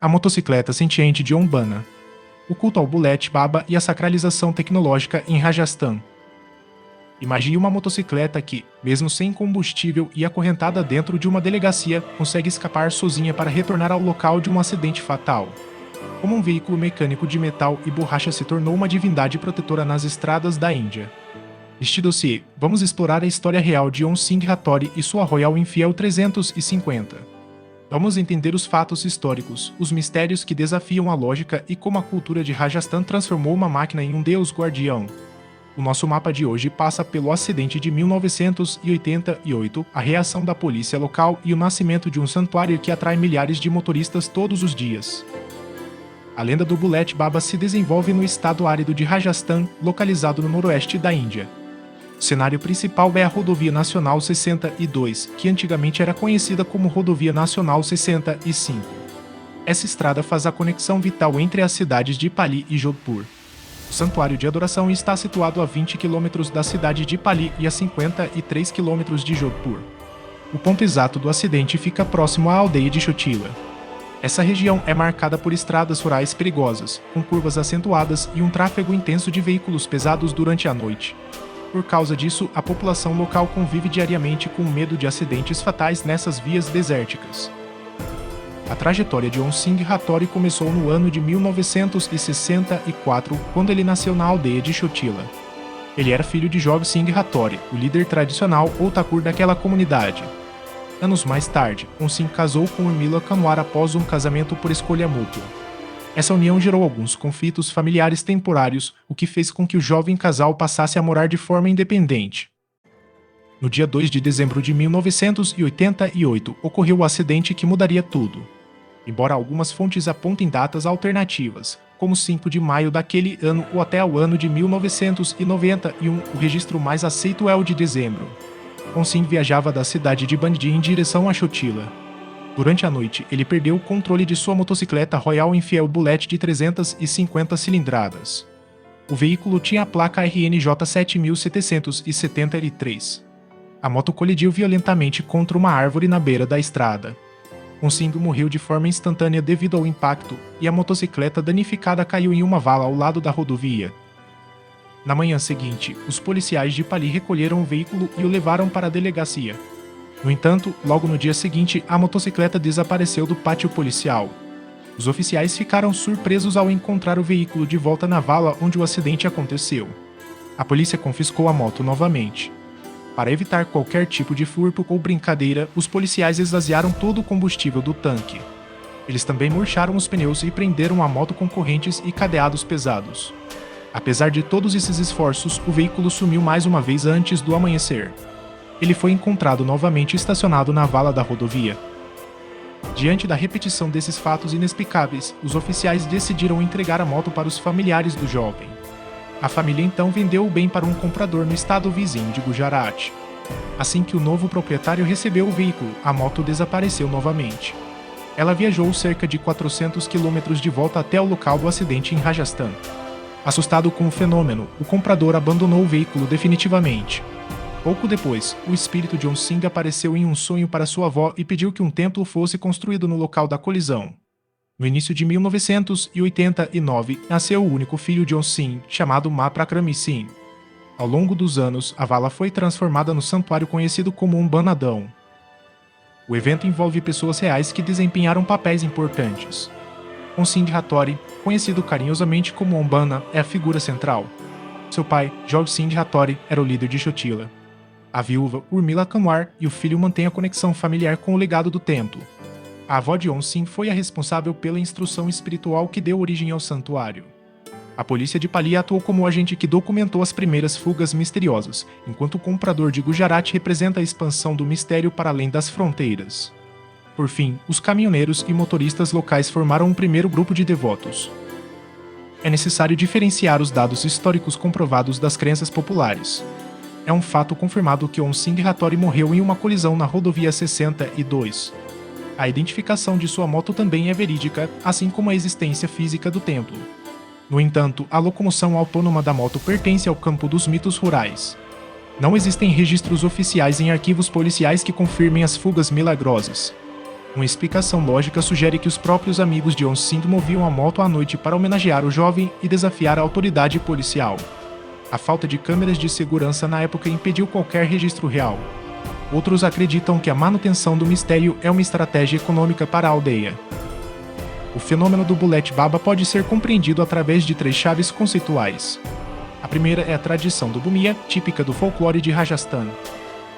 A motocicleta sentiente de Umbanda, o culto ao Bullet Baba e a sacralização tecnológica em Rajasthan. Imagine uma motocicleta que, mesmo sem combustível e acorrentada dentro de uma delegacia, consegue escapar sozinha para retornar ao local de um acidente fatal. Como um veículo mecânico de metal e borracha se tornou uma divindade protetora nas estradas da Índia. Neste dossiê, vamos explorar a história real de Om Singh Hattori e sua Royal Enfield 350. Vamos entender os fatos históricos, os mistérios que desafiam a lógica e como a cultura de Rajasthan transformou uma máquina em um deus guardião. O nosso mapa de hoje passa pelo acidente de 1988, a reação da polícia local e o nascimento de um santuário que atrai milhares de motoristas todos os dias. A lenda do Bullet Baba se desenvolve no estado árido de Rajasthan, localizado no noroeste da Índia. O cenário principal é a Rodovia Nacional 62, que antigamente era conhecida como Rodovia Nacional 65. Essa estrada faz a conexão vital entre as cidades de Pali e Jodhpur. O santuário de adoração está situado a 20 km da cidade de Pali e a 53 km de Jodhpur. O ponto exato do acidente fica próximo à aldeia de Chotila. Essa região é marcada por estradas rurais perigosas, com curvas acentuadas e um tráfego intenso de veículos pesados durante a noite. Por causa disso, a população local convive diariamente com medo de acidentes fatais nessas vias desérticas. A trajetória de Om Singh Hattori começou no ano de 1964, quando ele nasceu na aldeia de Chotila. Ele era filho de Jog Singh Hattori, o líder tradicional ou Thakur daquela comunidade. Anos mais tarde, Om Singh casou com Urmila Kanwar após um casamento por escolha mútua. Essa união gerou alguns conflitos familiares temporários, o que fez com que o jovem casal passasse a morar de forma independente. No dia 2 de dezembro de 1988, ocorreu o acidente que mudaria tudo. Embora algumas fontes apontem datas alternativas, como 5 de maio daquele ano ou até o ano de 1991, o registro mais aceito é o de dezembro. Om Singh viajava da cidade de Bandi em direção a Chotila. Durante a noite, ele perdeu o controle de sua motocicleta Royal Enfield Bullet de 350 cilindradas. O veículo tinha a placa RNJ 7773. A moto colidiu violentamente contra uma árvore na beira da estrada. Om Singh morreu de forma instantânea devido ao impacto, e a motocicleta danificada caiu em uma vala ao lado da rodovia. Na manhã seguinte, os policiais de Pali recolheram o veículo e o levaram para a delegacia. No entanto, logo no dia seguinte, a motocicleta desapareceu do pátio policial. Os oficiais ficaram surpresos ao encontrar o veículo de volta na vala onde o acidente aconteceu. A polícia confiscou a moto novamente. Para evitar qualquer tipo de furto ou brincadeira, os policiais esvaziaram todo o combustível do tanque. Eles também murcharam os pneus e prenderam a moto com correntes e cadeados pesados. Apesar de todos esses esforços, o veículo sumiu mais uma vez antes do amanhecer. Ele foi encontrado novamente estacionado na vala da rodovia. Diante da repetição desses fatos inexplicáveis, os oficiais decidiram entregar a moto para os familiares do jovem. A família então vendeu o bem para um comprador no estado vizinho de Gujarat. Assim que o novo proprietário recebeu o veículo, a moto desapareceu novamente. Ela viajou cerca de 400 quilômetros de volta até o local do acidente em Rajasthan. Assustado com o fenômeno, o comprador abandonou o veículo definitivamente. Pouco depois, o espírito de Om Singh apareceu em um sonho para sua avó e pediu que um templo fosse construído no local da colisão. No início de 1989, nasceu o único filho de Om Singh, chamado Mahaprakrami Singh. Ao longo dos anos, a vala foi transformada no santuário conhecido como Umbanadão. O evento envolve pessoas reais que desempenharam papéis importantes. Om Singh Hattori, conhecido carinhosamente como Umbanda, é a figura central. Seu pai, Jog Singh Hattori, era o líder de Chotila. A viúva, Urmila Kanwar, e o filho mantêm a conexão familiar com o legado do templo. A avó de Om Singh foi a responsável pela instrução espiritual que deu origem ao santuário. A polícia de Pali atuou como agente que documentou as primeiras fugas misteriosas, enquanto o comprador de Gujarat representa a expansão do mistério para além das fronteiras. Por fim, os caminhoneiros e motoristas locais formaram um primeiro grupo de devotos. É necessário diferenciar os dados históricos comprovados das crenças populares. É um fato confirmado que Om Singh Hattori morreu em uma colisão na rodovia 62. A identificação de sua moto também é verídica, assim como a existência física do templo. No entanto, a locomoção autônoma da moto pertence ao campo dos mitos rurais. Não existem registros oficiais em arquivos policiais que confirmem as fugas milagrosas. Uma explicação lógica sugere que os próprios amigos de Onsind moviam a moto à noite para homenagear o jovem e desafiar a autoridade policial. A falta de câmeras de segurança na época impediu qualquer registro real. Outros acreditam que a manutenção do mistério é uma estratégia econômica para a aldeia. O fenômeno do Bulet Baba pode ser compreendido através de 3 chaves conceituais. A primeira é a tradição do Bhumia, típica do folclore de Rajasthan.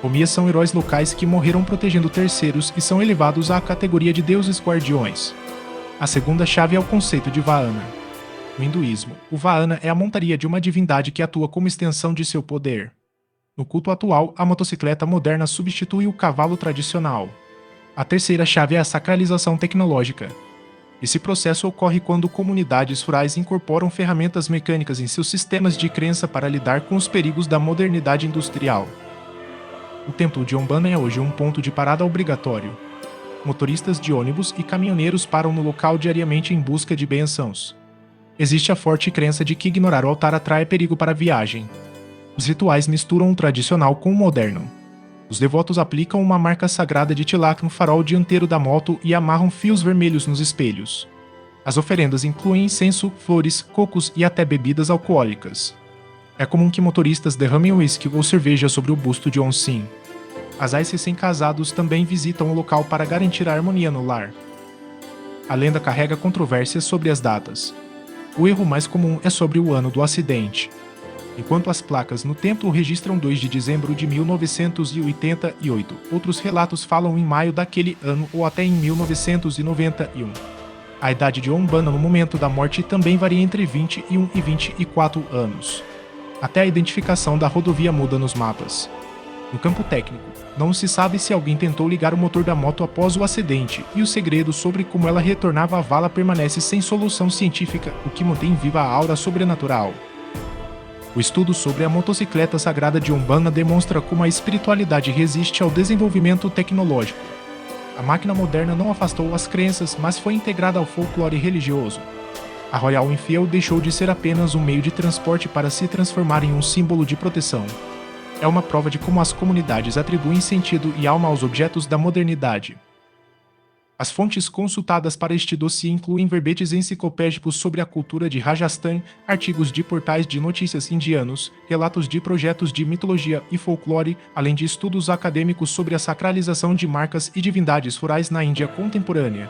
Bhumias são heróis locais que morreram protegendo terceiros e são elevados à categoria de deuses guardiões. A segunda chave é o conceito de Vahana. No hinduísmo, o Vahana é a montaria de uma divindade que atua como extensão de seu poder. No culto atual, a motocicleta moderna substitui o cavalo tradicional. A terceira chave é a sacralização tecnológica. Esse processo ocorre quando comunidades rurais incorporam ferramentas mecânicas em seus sistemas de crença para lidar com os perigos da modernidade industrial. O templo de Umbanda é hoje um ponto de parada obrigatório. Motoristas de ônibus e caminhoneiros param no local diariamente em busca de bênçãos. Existe a forte crença de que ignorar o altar atrai perigo para a viagem. Os rituais misturam o tradicional com o moderno. Os devotos aplicam uma marca sagrada de tilak no farol dianteiro da moto e amarram fios vermelhos nos espelhos. As oferendas incluem incenso, flores, cocos e até bebidas alcoólicas. É comum que motoristas derramem uísque ou cerveja sobre o busto de Onsin. Casais recém-casados também visitam o local para garantir a harmonia no lar. A lenda carrega controvérsias sobre as datas. O erro mais comum é sobre o ano do acidente. Enquanto as placas no templo registram 2 de dezembro de 1988, outros relatos falam em maio daquele ano ou até em 1991. A idade de Umbanda no momento da morte também varia entre 21 e 24 anos. Até a identificação da rodovia muda nos mapas. No campo técnico, não se sabe se alguém tentou ligar o motor da moto após o acidente, e o segredo sobre como ela retornava à vala permanece sem solução científica, o que mantém viva a aura sobrenatural. O estudo sobre a motocicleta sagrada de Umbanda demonstra como a espiritualidade resiste ao desenvolvimento tecnológico. A máquina moderna não afastou as crenças, mas foi integrada ao folclore religioso. A Royal Enfield deixou de ser apenas um meio de transporte para se transformar em um símbolo de proteção. É uma prova de como as comunidades atribuem sentido e alma aos objetos da modernidade. As fontes consultadas para este dossiê incluem verbetes enciclopédicos sobre a cultura de Rajasthan, artigos de portais de notícias indianos, relatos de projetos de mitologia e folclore, além de estudos acadêmicos sobre a sacralização de marcas e divindades rurais na Índia contemporânea.